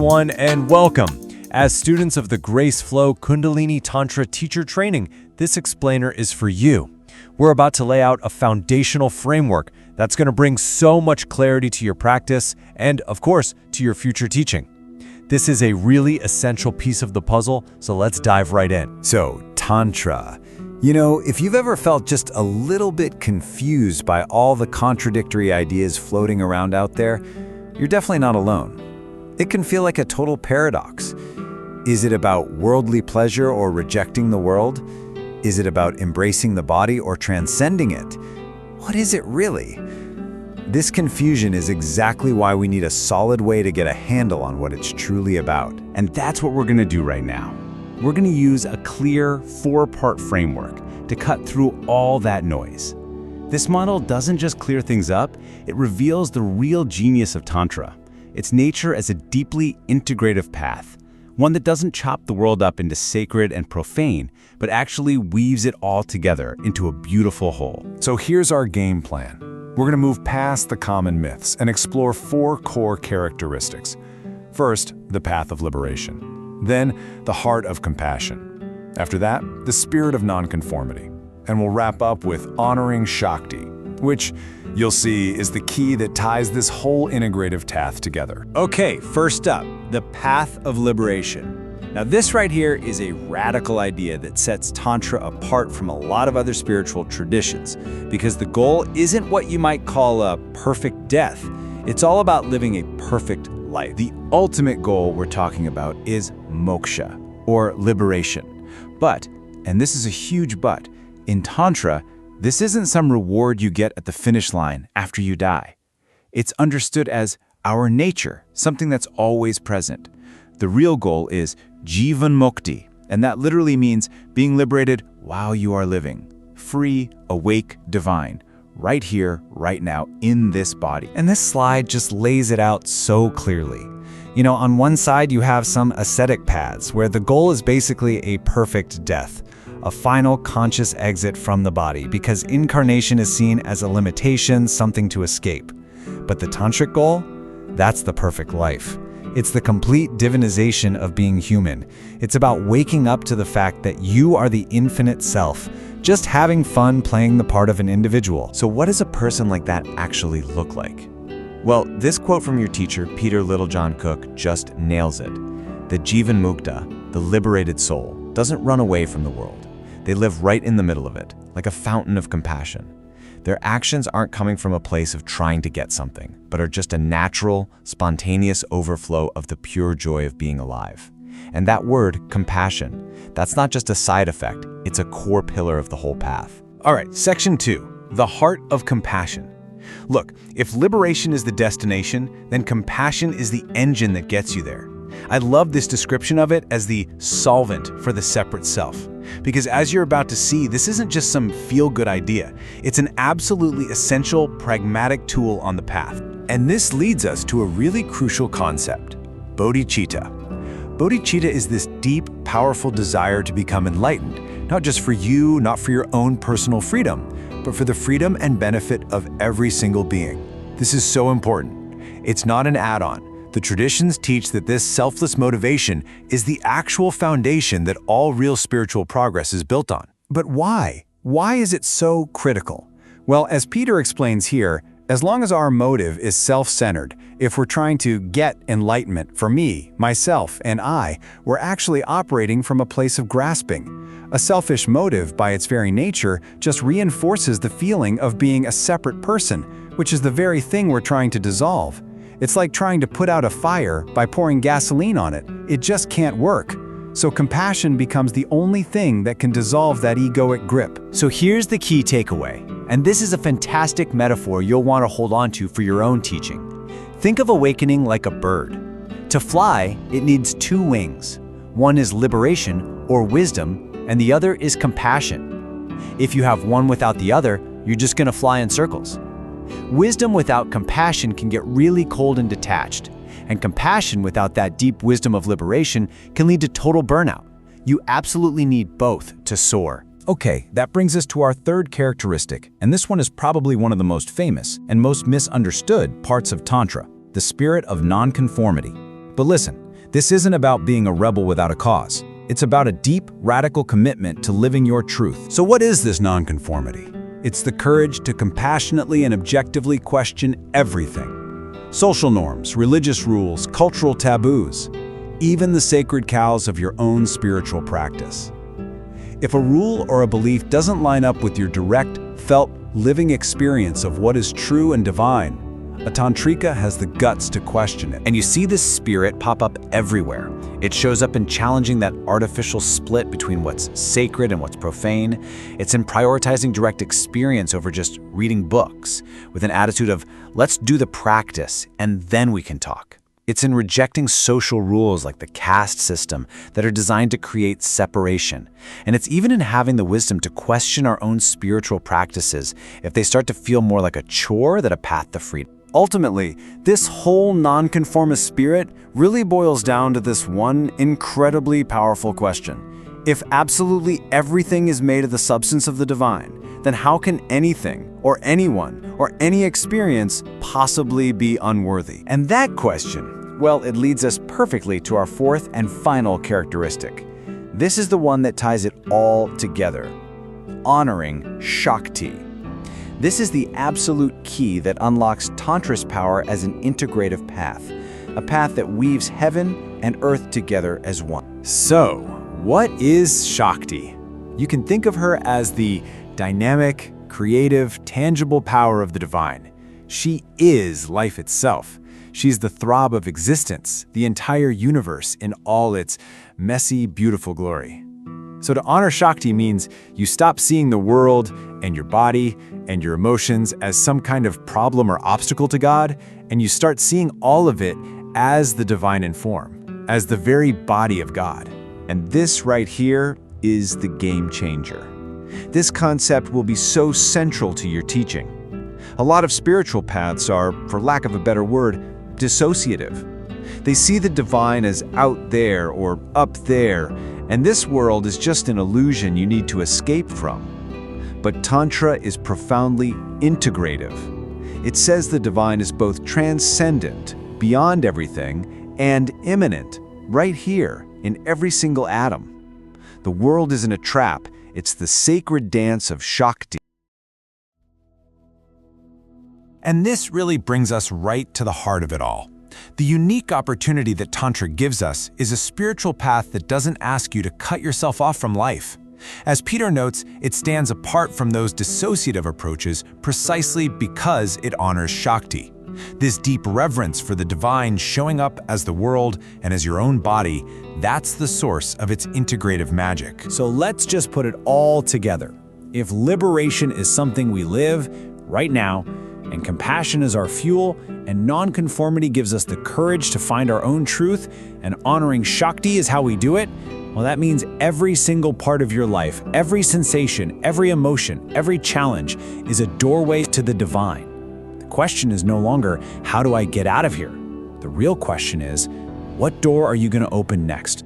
everyone, and welcome. As students of the Grace Flow Kundalini Tantra teacher training, this explainer is for you. We're about to lay out a foundational framework that's going to bring so much clarity to your practice and, of course, to your future teaching. This is a really essential piece of the puzzle, so let's dive right in. So, Tantra. You know, if you've ever felt just a little bit confused by all the contradictory ideas floating around out there, you're definitely not alone. It can feel like a total paradox. Is it about worldly pleasure or rejecting the world? Is it about embracing the body or transcending it? What is it really? This confusion is exactly why we need a solid way to get a handle on what it's truly about. And that's what we're going to do right now. We're going to use a clear 4-part framework to cut through all that noise. This model doesn't just clear things up, it reveals the real genius of Tantra, its nature as a deeply integrative path, one that doesn't chop the world up into sacred and profane, but actually weaves it all together into a beautiful whole. So here's our game plan. We're going to move past the common myths and explore 4 core characteristics. First, the path of liberation. Then, the heart of compassion. After that, the spirit of nonconformity. And we'll wrap up with honoring Shakti, which you'll see is the key that ties this whole integrative path together. Okay, first up, the path of liberation. Now this right here is a radical idea that sets Tantra apart from a lot of other spiritual traditions, because the goal isn't what you might call a perfect death. It's all about living a perfect life. The ultimate goal we're talking about is moksha, or liberation. But, and this is a huge but, in Tantra, this isn't some reward you get at the finish line after you die. It's understood as our nature, something that's always present. The real goal is jivanmukti, and that literally means being liberated while you are living, free, awake, divine, right here, right now, in this body. And this slide just lays it out so clearly. You know, on one side you have some ascetic paths where the goal is basically a perfect death, a final conscious exit from the body, because incarnation is seen as a limitation, something to escape. But the tantric goal? That's the perfect life. It's the complete divinization of being human. It's about waking up to the fact that you are the infinite self, just having fun playing the part of an individual. So what does a person like that actually look like? Well, this quote from your teacher, Peter Littlejohn Cook, just nails it. The jivanmukta, the liberated soul, doesn't run away from the world. They live right in the middle of it, like a fountain of compassion. Their actions aren't coming from a place of trying to get something, but are just a natural, spontaneous overflow of the pure joy of being alive. And that word, compassion, that's not just a side effect, it's a core pillar of the whole path. All right, section 2, the heart of compassion. Look, if liberation is the destination, then compassion is the engine that gets you there. I love this description of it as the solvent for the separate self. Because as you're about to see, this isn't just some feel-good idea. It's an absolutely essential, pragmatic tool on the path. And this leads us to a really crucial concept, bodhicitta. Bodhicitta is this deep, powerful desire to become enlightened, not just for you, not for your own personal freedom, but for the freedom and benefit of every single being. This is so important. It's not an add-on. The traditions teach that this selfless motivation is the actual foundation that all real spiritual progress is built on. But why? Why is it so critical? Well, as Peter explains here, as long as our motive is self-centered, if we're trying to get enlightenment for me, myself, and I, we're actually operating from a place of grasping. A selfish motive, by its very nature, just reinforces the feeling of being a separate person, which is the very thing we're trying to dissolve. It's like trying to put out a fire by pouring gasoline on it. It just can't work. So compassion becomes the only thing that can dissolve that egoic grip. So here's the key takeaway, and this is a fantastic metaphor you'll want to hold on to for your own teaching. Think of awakening like a bird. To fly, it needs 2 wings. One is liberation, or wisdom, and the other is compassion. If you have one without the other, you're just going to fly in circles. Wisdom without compassion can get really cold and detached, and compassion without that deep wisdom of liberation can lead to total burnout. You absolutely need both to soar. Okay, that brings us to our third characteristic, and this one is probably one of the most famous and most misunderstood parts of Tantra, the spirit of nonconformity. But listen, This isn't about being a rebel without a cause. It's about a deep, radical commitment to living your truth. So what is this nonconformity? It's the courage to compassionately and objectively question everything. Social norms, religious rules, cultural taboos, even the sacred cows of your own spiritual practice. If a rule or a belief doesn't line up with your direct, felt, living experience of what is true and divine, a tantrika has the guts to question it. And you see this spirit pop up everywhere. It shows up in challenging that artificial split between what's sacred and what's profane. It's in prioritizing direct experience over just reading books, with an attitude of, let's do the practice and then we can talk. It's in rejecting social rules like the caste system that are designed to create separation. And it's even in having the wisdom to question our own spiritual practices if they start to feel more like a chore than a path to freedom. Ultimately, this whole nonconformist spirit really boils down to this one incredibly powerful question. If absolutely everything is made of the substance of the divine, then how can anything, or anyone, or any experience possibly be unworthy? And that question, well, it leads us perfectly to our fourth and final characteristic. This is the one that ties it all together: honoring Shakti. This is the absolute key that unlocks Tantra's power as an integrative path, a path that weaves heaven and earth together as one. So, what is Shakti? You can think of her as the dynamic, creative, tangible power of the divine. She is life itself. She's the throb of existence, the entire universe in all its messy, beautiful glory. So to honor Shakti means you stop seeing the world and your body and your emotions as some kind of problem or obstacle to God, and you start seeing all of it as the divine in form, as the very body of God. And this right here is the game changer. This concept will be so central to your teaching. A lot of spiritual paths are, for lack of a better word, dissociative. They see the divine as out there or up there, and this world is just an illusion you need to escape from. But Tantra is profoundly integrative. It says the divine is both transcendent, beyond everything, and immanent, right here, in every single atom. The world isn't a trap, it's the sacred dance of Shakti. And this really brings us right to the heart of it all. The unique opportunity that Tantra gives us is a spiritual path that doesn't ask you to cut yourself off from life. As Peter notes, it stands apart from those dissociative approaches precisely because it honors Shakti. This deep reverence for the divine showing up as the world and as your own body, that's the source of its integrative magic. So let's just put it all together. If liberation is something we live right now, and compassion is our fuel, and nonconformity gives us the courage to find our own truth, and honoring Shakti is how we do it, well, that means every single part of your life, every sensation, every emotion, every challenge is a doorway to the divine. The question is no longer, how do I get out of here? The real question is, what door are you going to open next?